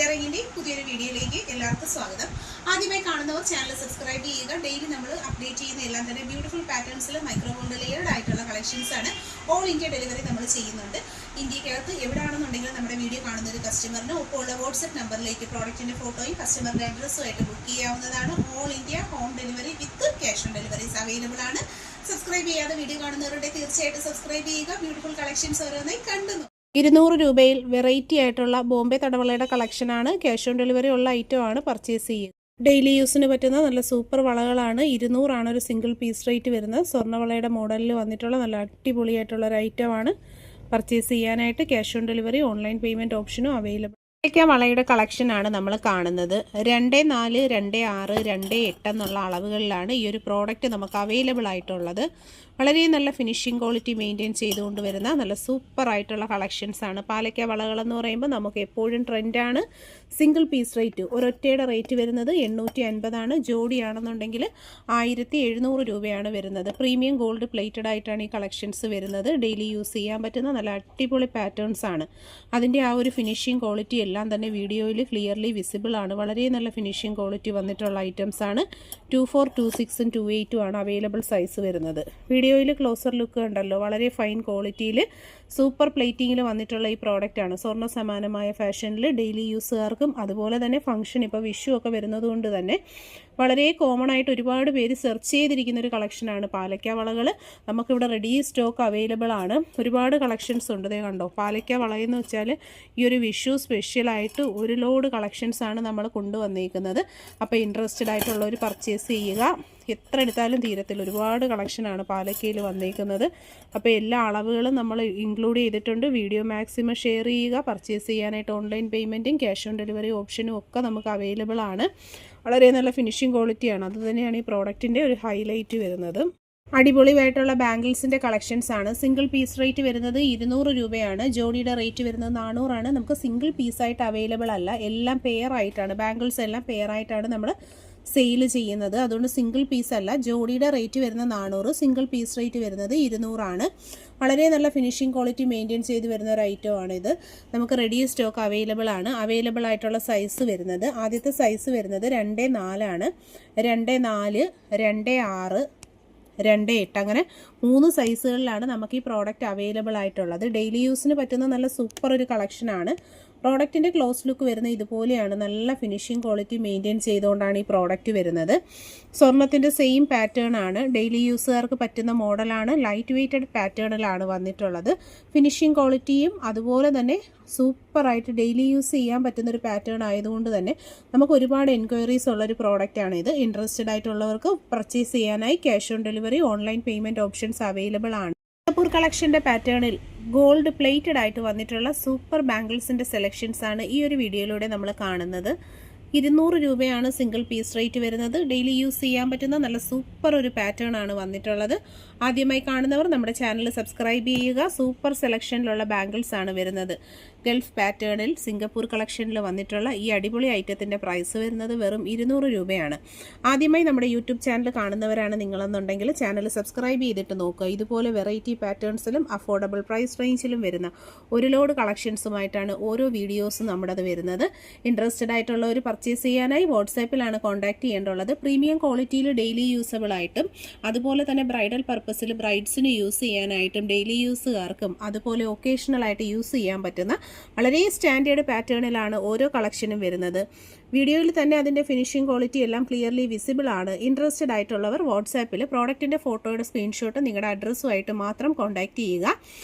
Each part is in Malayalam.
ടെയിലറിംഗിന്റെ പുതിയൊരു വീഡിയോയിലേക്ക് എല്ലാവർക്കും സ്വാഗതം. ആദ്യമായി കാണുന്നവർ ചാനൽ സബ്സ്ക്രൈബ് ചെയ്യുക. ഡെയിലി നമ്മൾ അപ്ഡേറ്റ് ചെയ്യുന്ന എല്ലാം തന്നെ ബ്യൂട്ടിഫുൾ പാറ്റേൺസിൽ മൈക്രോ ബോണ്ട് ലെയർഡ് ആയിട്ടുള്ള കളക്ഷൻസ് ആണ്. ഓൾ ഇന്ത്യ ഡെലിവറി നമ്മൾ ചെയ്യുന്നുണ്ട്. ഇന്ത്യക്കകത്ത് എവിടെയാണെന്നുണ്ടെങ്കിലും നമ്മുടെ വീഡിയോ കാണുന്ന ഒരു കസ്റ്റമറിന് ഒപ്പമുള്ള വാട്സ്ആപ്പ് നമ്പറിലേക്ക് പ്രോഡക്റ്റിന്റെ ഫോട്ടോയും കസ്റ്റമറുടെ അഡ്രസ്സും ആയിട്ട് ബുക്ക് ചെയ്യാവുന്നതാണ്. All India home delivery with cash on deliveries available ആണ്. സബ്സ്ക്രൈബ് ചെയ്യാതെ വീഡിയോ കാണുന്നവരുടെ തീർച്ചയായിട്ടും സബ്സ്ക്രൈബ് ചെയ്യുക. ബ്യൂട്ടിഫുൾ കളക്ഷൻസ് ഓരോന്നായി കണ്ടു. 200 രൂപയിൽ വെറൈറ്റി ആയിട്ടുള്ള ബോംബെ തടവളയുടെ കളക്ഷനാണ്. ക്യാഷ് ഓൺ ഡെലിവറി ഉള്ള ഐറ്റം ആണ് പർച്ചേസ് ചെയ്യുക. ഡെയിലി യൂസിന് പറ്റുന്ന നല്ല സൂപ്പർ വളകളാണ്. 200 ആണ് ഒരു സിംഗിൾ പീസ് റേറ്റ് വരുന്നത്. സ്വർണ്ണവളയുടെ മോഡലിൽ വന്നിട്ടുള്ള നല്ല അടിപൊളിയായിട്ടുള്ള ഒരു ഐറ്റം ആണ്. പർച്ചേസ് ചെയ്യാനായിട്ട് cash on delivery online payment ഓപ്ഷനും അവൈലബിൾ. വളയുടെ കളക്ഷനാണ് നമ്മൾ കാണുന്നത്. 2, 4, 2, 6, 2, 8 എന്നുള്ള അളവുകളിലാണ് ഈ ഒരു പ്രോഡക്റ്റ് നമുക്ക് അവൈലബിൾ ആയിട്ടുള്ളത്. വളരെ നല്ല ഫിനിഷിംഗ് ക്വാളിറ്റി മെയിൻറ്റെയിൻ ചെയ്തുകൊണ്ട് വരുന്ന നല്ല സൂപ്പർ ആയിട്ടുള്ള കളക്ഷൻസ് ആണ്. പാലക്ക വളകളെന്ന് പറയുമ്പോൾ നമുക്ക് എപ്പോഴും ട്രെൻഡാണ്. സിംഗിൾ പീസ് റേറ്റ് ഒരൊറ്റയുടെ റേറ്റ് വരുന്നത് 850 ആണ്. ജോഡിയാണെന്നുണ്ടെങ്കിൽ 1700 രൂപയാണ് വരുന്നത്. പ്രീമിയം ഗോൾഡ് പ്ലേറ്റഡ് ആയിട്ടാണ് ഈ കളക്ഷൻസ് വരുന്നത്. ഡെയിലി യൂസ് ചെയ്യാൻ പറ്റുന്ന നല്ല അടിപൊളി പാറ്റേൺസ് ആണ്. അതിൻ്റെ ആ ഒരു ഫിനിഷിംഗ് ക്വാളിറ്റി എല്ലാം തന്നെ വീഡിയോയിൽ ക്ലിയർലി വിസിബിൾ ആണ്. വളരെ നല്ല ഫിനിഷിംഗ് ക്വാളിറ്റി വന്നിട്ടുള്ള ഐറ്റംസ് ആണ്. 24, 26, 28 ആണ് അവൈലബിൾ സൈസ് വരുന്നത്. വീഡിയോയിൽ ക്ലോസർ ലുക്ക് ഉണ്ടല്ലോ, വളരെ ഫൈൻ ക്വാളിറ്റിയിൽ സൂപ്പർ പ്ലേറ്റിങ്ങിൽ വന്നിട്ടുള്ള ഈ പ്രോഡക്റ്റ് ആണ്. സ്വർണ്ണ സമാനമായ ഫാഷനിൽ ഡെയിലി യൂസുകാർക്കും അതുപോലെ തന്നെ ഫംഗ്ഷൻ ഇപ്പോൾ വിഷു ഒക്കെ വരുന്നത് കൊണ്ട് തന്നെ വളരെ കോമൺ ആയിട്ട് ഒരുപാട് പേര് സെർച്ച് ചെയ്തിരിക്കുന്ന ഒരു കളക്ഷനാണ് പാലക്ക വളകൾ. നമുക്കിവിടെ റെഡി സ്റ്റോക്ക് അവൈലബിൾ ആണ്. ഒരുപാട് കളക്ഷൻസ് ഉണ്ട്. ദേ കണ്ടോ, പാലക്ക വളയെന്ന് വെച്ചാൽ ഈ ഒരു വിഷു സ്പെഷ്യലായിട്ട് ഒരു ലോഡ് കളക്ഷൻസ് ആണ് നമ്മൾ കൊണ്ടുവന്നിരിക്കുന്നത്. അപ്പോൾ ഇൻട്രസ്റ്റഡ് ആയിട്ടുള്ളവർ പർച്ചേസ് ചെയ്യുക. എത്ര എടുത്താലും തീരത്തിൽ ഒരുപാട് കളക്ഷനാണ് പാലക്കയിൽ വന്നിരിക്കുന്നത്. അപ്പോൾ എല്ലാ അളവുകളും നമ്മൾ ഇൻക്ലൂഡ് ചെയ്തിട്ടുണ്ട്. വീഡിയോ മാക്സിമം ഷെയർ ചെയ്യുക. പർച്ചേസ് ചെയ്യാനായിട്ട് ഓൺലൈൻ പേയ്മെൻറ്റും ക്യാഷ് ഓൺ ഡെലിവറി ഓപ്ഷനും ഒക്കെ നമുക്ക് അവൈലബിൾ ആണ്. വളരെ നല്ല ഫിനിഷിംഗ് ക്വാളിറ്റിയാണ്. അതുതന്നെയാണ് ഈ പ്രോഡക്റ്റിൻ്റെ ഒരു ഹൈലൈറ്റ് വരുന്നത്. അടിപൊളിയായിട്ടുള്ള ബാംഗിൾസിൻ്റെ കളക്ഷൻസ് ആണ്. സിംഗിൾ പീസ് റേറ്റ് വരുന്നത് 200 രൂപയാണ്. ജോഡിയുടെ റേറ്റ് വരുന്നത് 400 ആണ്. നമുക്ക് സിംഗിൾ പീസായിട്ട് അവൈലബിൾ അല്ല, എല്ലാം പെയർ ആയിട്ടാണ്. ബാംഗിൾസ് എല്ലാം പെയർ ആയിട്ടാണ് നമ്മൾ സെയിൽ ചെയ്യുന്നത്. അതുകൊണ്ട് സിംഗിൾ പീസ് അല്ല. ജോഡിയുടെ റേറ്റ് വരുന്നത് 400, സിംഗിൾ പീസ് റേറ്റ് വരുന്നത് 200 ആണ്. വളരെ നല്ല ഫിനിഷിംഗ് ക്വാളിറ്റി മെയിൻറ്റെയിൻ ചെയ്ത് വരുന്ന ഒരു ഐറ്റം ആണിത്. നമുക്ക് റെഡി സ്റ്റോക്ക് അവൈലബിൾ ആണ്. അവൈലബിൾ ആയിട്ടുള്ള സൈസ് വരുന്നത്, ആദ്യത്തെ സൈസ് വരുന്നത് 2, 4 ആണ്. 2, 4, 2, 6, 2, 8 അങ്ങനെ 3 സൈസുകളിലാണ് നമുക്ക് ഈ പ്രോഡക്റ്റ് അവൈലബിൾ ആയിട്ടുള്ളത്. ഡെയിലി യൂസിന് പറ്റുന്ന നല്ല സൂപ്പർ ഒരു കളക്ഷനാണ്. പ്രോഡക്റ്റിൻ്റെ ക്ലോസ് ലുക്ക് വരുന്നത് ഇതുപോലെയാണ്. നല്ല ഫിനിഷിംഗ് ക്വാളിറ്റി മെയിൻറ്റെയിൻ ചെയ്തുകൊണ്ടാണ് ഈ പ്രോഡക്റ്റ് വരുന്നത്. സ്വർണത്തിൻ്റെ സെയിം പാറ്റേൺ ആണ്. ഡെയിലി യൂസുകാർക്ക് പറ്റുന്ന മോഡലാണ്. ലൈറ്റ് വെയ്റ്റഡ് പാറ്റേണിലാണ് വന്നിട്ടുള്ളത്. ഫിനിഷിംഗ് ക്വാളിറ്റിയും അതുപോലെ തന്നെ സൂപ്പറായിട്ട് ഡെയിലി യൂസ് ചെയ്യാൻ പറ്റുന്നൊരു പാറ്റേൺ ആയതുകൊണ്ട് തന്നെ നമുക്ക് ഒരുപാട് എൻക്വയറീസ് ഉള്ളൊരു പ്രോഡക്റ്റാണിത്. ഇൻട്രസ്റ്റഡ് ആയിട്ടുള്ളവർക്ക് പർച്ചേസ് ചെയ്യാനായി cash on delivery online payment options available ആണ്. സിംഗപ്പൂർ കളക്ഷൻ്റെ പാറ്റേണിൽ ഗോൾഡ് പ്ലേറ്റഡ് ആയിട്ട് വന്നിട്ടുള്ള സൂപ്പർ ബാംഗിൾസിൻ്റെ സെലക്ഷൻസ് ആണ് ഈ ഒരു വീഡിയോയിലൂടെ നമ്മൾ കാണുന്നത്. 200 രൂപയാണ് സിംഗിൾ പീസ് റേറ്റ് വരുന്നത്. ഡെയിലി യൂസ് ചെയ്യാൻ പറ്റുന്ന നല്ല സൂപ്പർ ഒരു പാറ്റേൺ ആണ് വന്നിട്ടുള്ളത്. ആദ്യമായി കാണുന്നവർ നമ്മുടെ ചാനൽ സബ്സ്ക്രൈബ് ചെയ്യുക. സൂപ്പർ സെലക്ഷനിലുള്ള ബാംഗിൾസ് ആണ് വരുന്നത്. ഗൾഫ് പാറ്റേണിൽ സിംഗപ്പൂർ കളക്ഷനിൽ വന്നിട്ടുള്ള ഈ അടിപൊളി ഐറ്റത്തിൻ്റെ പ്രൈസ് വരുന്നത് വെറും 200 രൂപയാണ്. ആദ്യമായി നമ്മുടെ യൂട്യൂബ് ചാനൽ കാണുന്നവരാണ് നിങ്ങളെന്നുണ്ടെങ്കിൽ ചാനൽ സബ്സ്ക്രൈബ് ചെയ്തിട്ട് നോക്കുക. ഇതുപോലെ വെറൈറ്റി പാറ്റേൺസിലും അഫോർഡബിൾ പ്രൈസ് റേഞ്ചിലും വരുന്ന ഒരു ലോഡ് കളക്ഷൻസുമായിട്ടാണ് ഓരോ വീഡിയോസും നമ്മുടേത് വരുന്നത്. ഇൻട്രസ്റ്റഡ് ആയിട്ടുള്ളവർ പർച്ചേസ് ചെയ്യാനായി വാട്സാപ്പിലാണ് കോൺടാക്ട് ചെയ്യേണ്ടുള്ളത്. പ്രീമിയം ക്വാളിറ്റിയിൽ ഡെയിലി യൂസബിൾ ആയിട്ടും അതുപോലെ തന്നെ ബ്രൈഡൽ പർപ്പസിൽ ബ്രൈഡ്സിന് യൂസ് ചെയ്യാനായിട്ടും ഡെയിലി യൂസുകാർക്കും അതുപോലെ ഒക്കേഷണലായിട്ട് യൂസ് ചെയ്യാൻ പറ്റുന്ന വളരെ സ്റ്റാൻഡേർഡ് പാറ്റേണിലാണ് ഓരോ കളക്ഷനും വരുന്നത്. വീഡിയോയിൽ തന്നെ അതിൻ്റെ ഫിനിഷിംഗ് ക്വാളിറ്റി എല്ലാം ക്ലിയർലി വിസിബിൾ ആണ്. ഇൻട്രസ്റ്റഡ് ആയിട്ടുള്ളവർ വാട്സാപ്പിൽ പ്രോഡക്റ്റിൻ്റെ ഫോട്ടോയുടെ സ്ക്രീൻഷോട്ട് നിങ്ങളുടെ അഡ്രസ്സുമായിട്ട് മാത്രം കോൺടാക്ട് ചെയ്യുക.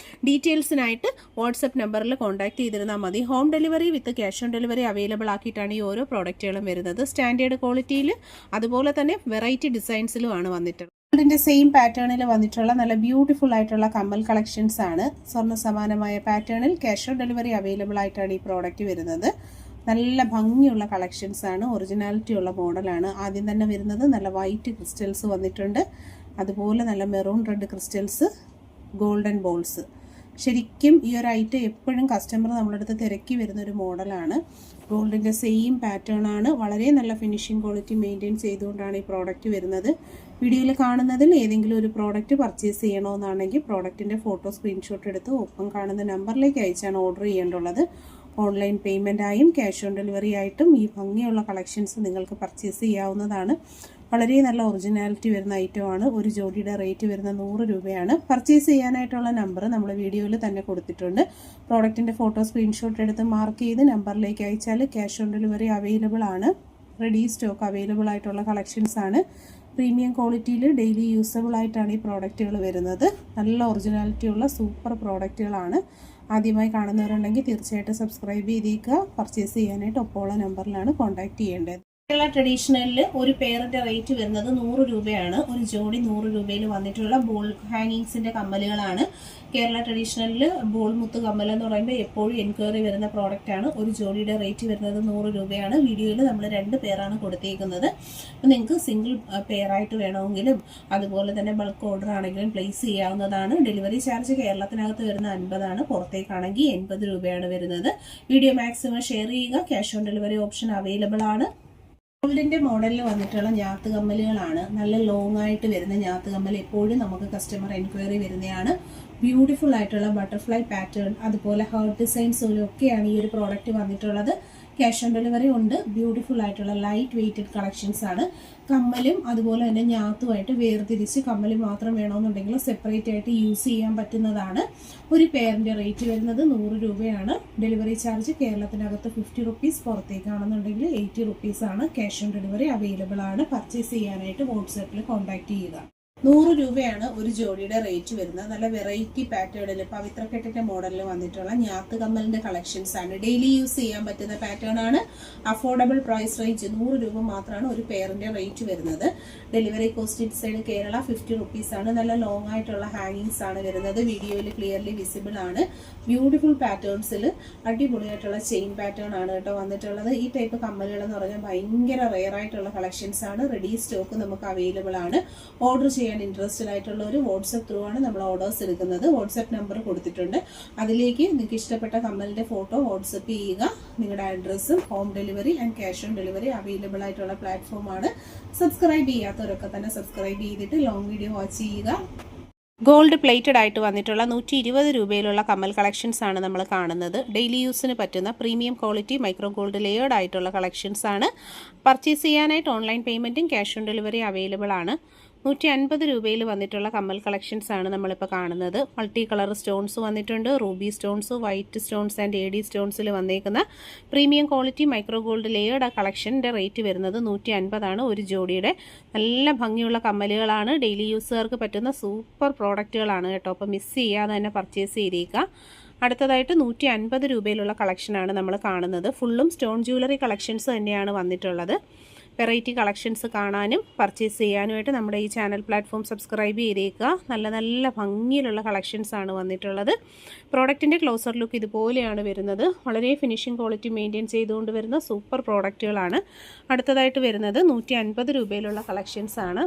ഡീറ്റെയിൽസിനായിട്ട് വാട്സപ്പ് നമ്പറിൽ കോൺടാക്ട് ചെയ്തിരുന്നാൽ മതി. Home delivery with cash on delivery available ആക്കിയിട്ടാണ് ഈ ഓരോ പ്രോഡക്റ്റുകളും വരുന്നത്. സ്റ്റാൻഡേർഡ് ക്വാളിറ്റിയിൽ അതുപോലെ തന്നെ വെറൈറ്റി ഡിസൈൻസിലുമാണ് വന്നിട്ടുള്ളത്. ഗോൾഡിൻ്റെ സെയിം പാറ്റേണിൽ വന്നിട്ടുള്ള നല്ല ബ്യൂട്ടിഫുൾ ആയിട്ടുള്ള കമ്മൽ കളക്ഷൻസ് ആണ്. സ്വർണ്ണ സമാനമായ പാറ്റേണിൽ ക്യാഷ് ഓൺ ഡെലിവറി അവൈലബിൾ ആയിട്ടാണ് ഈ പ്രോഡക്റ്റ് വരുന്നത്. നല്ല ഭംഗിയുള്ള കളക്ഷൻസ് ആണ്. ഒറിജിനാലിറ്റി ഉള്ള മോഡലാണ്. ആദ്യം തന്നെ വരുന്നത് നല്ല വൈറ്റ് ക്രിസ്റ്റൽസ് വന്നിട്ടുണ്ട്. അതുപോലെ നല്ല maroon red crystals, golden balls. ശരിക്കും ഈ ഒരു ഐറ്റം എപ്പോഴും കസ്റ്റമർ നമ്മുടെ അടുത്ത് തിരക്കി വരുന്നൊരു മോഡലാണ്. ഗോൾഡിൻ്റെ സെയിം പാറ്റേൺ ആണ്. വളരെ നല്ല ഫിനിഷിംഗ് ക്വാളിറ്റി മെയിൻറ്റെയിൻ ചെയ്തുകൊണ്ടാണ് ഈ പ്രോഡക്റ്റ് വരുന്നത്. വീഡിയോയിൽ കാണുന്നതിൽ ഏതെങ്കിലും ഒരു പ്രോഡക്റ്റ് പർച്ചേസ് ചെയ്യണമെന്നാണെങ്കിൽ പ്രോഡക്റ്റിൻ്റെ ഫോട്ടോ സ്ക്രീൻഷോട്ട് എടുത്ത് ഒപ്പം കാണുന്ന നമ്പറിലേക്ക് അയച്ചാണ് ഓർഡർ ചെയ്യേണ്ടുള്ളത്. ഓൺലൈൻ പേയ്മെൻറ്റായും ക്യാഷ് ഓൺ ഡെലിവറി ആയിട്ടും ഈ ഭംഗിയുള്ള കളക്ഷൻസ് നിങ്ങൾക്ക് പർച്ചേസ് ചെയ്യാവുന്നതാണ്. വളരെ നല്ല ഒറിജിനാലിറ്റി വരുന്ന ഐറ്റമാണ്. ഒരു ജോഡിയുടെ റേറ്റ് വരുന്ന 100 രൂപയാണ്. പർച്ചേസ് ചെയ്യാനായിട്ടുള്ള നമ്പർ നമ്മൾ വീഡിയോയിൽ തന്നെ കൊടുത്തിട്ടുണ്ട്. പ്രോഡക്റ്റിൻ്റെ ഫോട്ടോ സ്ക്രീൻഷോട്ട് എടുത്ത് മാർക്ക് ചെയ്ത് നമ്പറിലേക്ക് അയച്ചാൽ ക്യാഷ് ഓൺ ഡെലിവറി അവൈലബിൾ ആണ്. റെഡി സ്റ്റോക്ക് അവൈലബിൾ ആയിട്ടുള്ള കളക്ഷൻസ് ആണ്. പ്രീമിയം ക്വാളിറ്റിയിൽ ഡെയിലി യൂസബിൾ ആയിട്ടാണ് ഈ പ്രോഡക്റ്റുകൾ വരുന്നത്. നല്ല ഒറിജിനാലിറ്റി ഉള്ള സൂപ്പർ പ്രോഡക്റ്റുകളാണ്. ആദ്യമായി കാണുന്നവരുണ്ടെങ്കിൽ തീർച്ചയായിട്ടും സബ്സ്ക്രൈബ് ചെയ്തേക്കുക. പർച്ചേസ് ചെയ്യാനായിട്ട് ഒപ്പമുള്ള നമ്പറിലാണ് കോൺടാക്ട് ചെയ്യേണ്ടത്. കേരള ട്രഡീഷണലിൽ ഒരു പെയറിൻ്റെ റേറ്റ് വരുന്നത് 100 രൂപയാണ്. ഒരു ജോഡി 100 രൂപയിൽ വന്നിട്ടുള്ള ബോൾ ഹാങ്ങിങ്സിൻ്റെ കമ്മലുകളാണ്. കേരള ട്രഡീഷണലിൽ ബോൾ മുത്ത് കമ്മൽ എന്ന് പറയുമ്പോൾ എപ്പോഴും എൻക്വയറി വരുന്ന പ്രോഡക്റ്റാണ്. ഒരു ജോഡിയുടെ റേറ്റ് വരുന്നത് 100 രൂപയാണ്. വീഡിയോയിൽ നമ്മൾ 2 പെയറാണ് കൊടുത്തേക്കുന്നത്. അപ്പോൾ നിങ്ങൾക്ക് സിംഗിൾ പെയറായിട്ട് വേണമെങ്കിലും അതുപോലെ തന്നെ ബൾക്ക് ഓർഡർ ആണെങ്കിലും പ്ലേസ് ചെയ്യാവുന്നതാണ്. ഡെലിവറി ചാർജ് കേരളത്തിനകത്ത് വരുന്ന 50 ആണ്. പുറത്തേക്കാണെങ്കിൽ 80 രൂപയാണ് വരുന്നത്. വീഡിയോ മാക്സിമം ഷെയർ ചെയ്യുക. Cash on delivery option available ആണ്. ഗോൾഡിൻ്റെ മോഡലിൽ വന്നിട്ടുള്ള ഞാത്ത് കമ്മലുകളാണ്. നല്ല ലോങ് ആയിട്ട് വരുന്ന ഞാത്ത് കമ്മൽ എപ്പോഴും നമുക്ക് കസ്റ്റമർ എൻക്വയറി വരുന്നതാണ്. ബ്യൂട്ടിഫുൾ ആയിട്ടുള്ള ബട്ടർഫ്ലൈ പാറ്റേൺ അതുപോലെ ഹാർട്ട് ഡിസൈൻസിലും ഒക്കെയാണ് ഈ ഒരു പ്രോഡക്റ്റ് വന്നിട്ടുള്ളത്. ക്യാഷ് ഓൺ ഡെലിവറി ഉണ്ട്. ബ്യൂട്ടിഫുൾ ആയിട്ടുള്ള ലൈറ്റ് വെയ്റ്റഡ് കളക്ഷൻസ് ആണ്. കമ്മലും അതുപോലെ തന്നെ ഞാത്തുമായിട്ട് വേർതിരിച്ച് കമ്മൽ മാത്രം വേണമെന്നുണ്ടെങ്കിൽ സെപ്പറേറ്റ് ആയിട്ട് യൂസ് ചെയ്യാൻ പറ്റുന്നതാണ്. ഒരു പെയറിൻ്റെ റേറ്റ് വരുന്നത് 100 രൂപയാണ്. ഡെലിവറി ചാർജ് കേരളത്തിനകത്ത് 50 റുപ്പീസ്, പുറത്തേക്കാണെന്നുണ്ടെങ്കിൽ 80 റുപ്പീസ് ആണ്. ക്യാഷ് ഓൺ ഡെലിവറി അവൈലബിൾ ആണ്. പർച്ചേസ് ചെയ്യാനായിട്ട് വാട്സാപ്പിൽ കോൺടാക്ട് ചെയ്യുക. 100 രൂപയാണ് ഒരു ജോഡിയുടെ റേറ്റ് വരുന്നത്. നല്ല വെറൈറ്റി പാറ്റേണിൽ പവിത്രക്കെട്ടിന്റെ മോഡലിൽ വന്നിട്ടുള്ള ഞാത്ത് കമ്മലിന്റെ കളക്ഷൻസ് ആണ്. ഡെയിലി യൂസ് ചെയ്യാൻ പറ്റുന്ന പാറ്റേൺ ആണ്. അഫോർഡബിൾ പ്രൈസ് റേഞ്ച് 100 രൂപ മാത്രമാണ് ഒരു പെയറിന്റെ റേറ്റ് വരുന്നത്. Delivery cost inside Kerala 50 rupees ആണ്. നല്ല ലോങ് ആയിട്ടുള്ള ഹാങ്ങിങ്സ് ആണ് വരുന്നത്. വീഡിയോയിൽ ക്ലിയർലി വിസിബിൾ ആണ്. ബ്യൂട്ടിഫുൾ പാറ്റേൺസിൽ അടിപൊളിയായിട്ടുള്ള ചെയിൻ പാറ്റേൺ ആണ് കേട്ടോ വന്നിട്ടുള്ളത്. ഈ ടൈപ്പ് കമ്മലുകൾ എന്ന് പറഞ്ഞാൽ ഭയങ്കര റെയർ ആയിട്ടുള്ള കളക്ഷൻസ് ആണ്. റെഡി സ്റ്റോക്ക് നമുക്ക് അവൈലബിൾ ആണ്. ഓർഡർ ചെയ്യാൻ ഇൻട്രസ്റ്റഡ് ആയിട്ടുള്ള ഒരു വാട്സ്ആപ്പ് ത്രൂ ആണ് നമ്മൾ ഓർഡേഴ്സ് എടുക്കുന്നത്. വാട്സ്ആപ്പ് നമ്പർ കൊടുത്തിട്ടുണ്ട്. അതിലേക്ക് നിങ്ങൾക്ക് ഇഷ്ടപ്പെട്ട കമ്മലിന്റെ ഫോട്ടോ വാട്സ്ആപ്പ് ചെയ്യുക. നിങ്ങളുടെ അഡ്രസ്സും home delivery and cash on delivery available ആയിട്ടുള്ള പ്ലാറ്റ്ഫോമാണ്. സബ്സ്ക്രൈബ് ചെയ്യാത്തവരൊക്കെ തന്നെ സബ്സ്ക്രൈബ് ചെയ്തിട്ട് ലോങ് വീഡിയോ വാച്ച് ചെയ്യുക. ഗോൾഡ് പ്ലേറ്റഡ് ആയിട്ട് വന്നിട്ടുള്ള 120 രൂപയിലുള്ള കമ്മൽ കളക്ഷൻസ് ആണ് നമ്മൾ കാണുന്നത്. ഡെയിലി യൂസിന് പറ്റുന്ന premium quality micro gold layered ആയിട്ടുള്ള കളക്ഷൻസ് ആണ്. പർച്ചേസ് ചെയ്യാനായിട്ട് ഓൺലൈൻ പേയ്മെൻറ്റും ക്യാഷ് ഓൺ ഡെലിവറി അവൈലബിൾ ആണ്. 150 രൂപയിൽ വന്നിട്ടുള്ള കമ്മൽ കളക്ഷൻസ് ആണ് നമ്മളിപ്പോൾ കാണുന്നത്. മൾട്ടി കളർ സ്റ്റോൺസ് വന്നിട്ടുണ്ട്. Ruby stones, white stones and AD സ്റ്റോൺസിൽ വന്നേക്കുന്ന premium quality micro gold layered കളക്ഷൻ്റെ റേറ്റ് വരുന്നത് 150 ആണ് ഒരു ജോഡിയുടെ. നല്ല ഭംഗിയുള്ള കമ്മലുകളാണ്. ഡെയിലി യൂസുകാർക്ക് പറ്റുന്ന സൂപ്പർ പ്രോഡക്റ്റുകളാണ് കേട്ടോ. അപ്പോൾ മിസ് ചെയ്യാതെ തന്നെ പർച്ചേസ് ചെയ്തേക്കുക. അടുത്തതായിട്ട് 150 രൂപയിലുള്ള കളക്ഷനാണ് നമ്മൾ കാണുന്നത്. ഫുള്ളും സ്റ്റോൺ ജ്വല്ലറി കളക്ഷൻസ് തന്നെയാണ് വന്നിട്ടുള്ളത്. വെറൈറ്റി കളക്ഷൻസ് കാണാനും പർച്ചേസ് ചെയ്യാനുമായിട്ട് നമ്മുടെ ഈ ചാനൽ പ്ലാറ്റ്ഫോം സബ്സ്ക്രൈബ് ചെയ്തേക്കുക. നല്ല നല്ല ഭംഗിയിലുള്ള കളക്ഷൻസ് ആണ് വന്നിട്ടുള്ളത്. പ്രോഡക്റ്റിൻ്റെ ക്ലോസർ ലുക്ക് ഇതുപോലെയാണ് വരുന്നത്. വളരെ ഫിനിഷിംഗ് ക്വാളിറ്റി മെയിൻറ്റെയിൻ ചെയ്തുകൊണ്ട് വരുന്ന സൂപ്പർ പ്രോഡക്റ്റുകളാണ്. അടുത്തതായിട്ട് വരുന്നത് 150 രൂപയിലുള്ള കളക്ഷൻസ് ആണ്.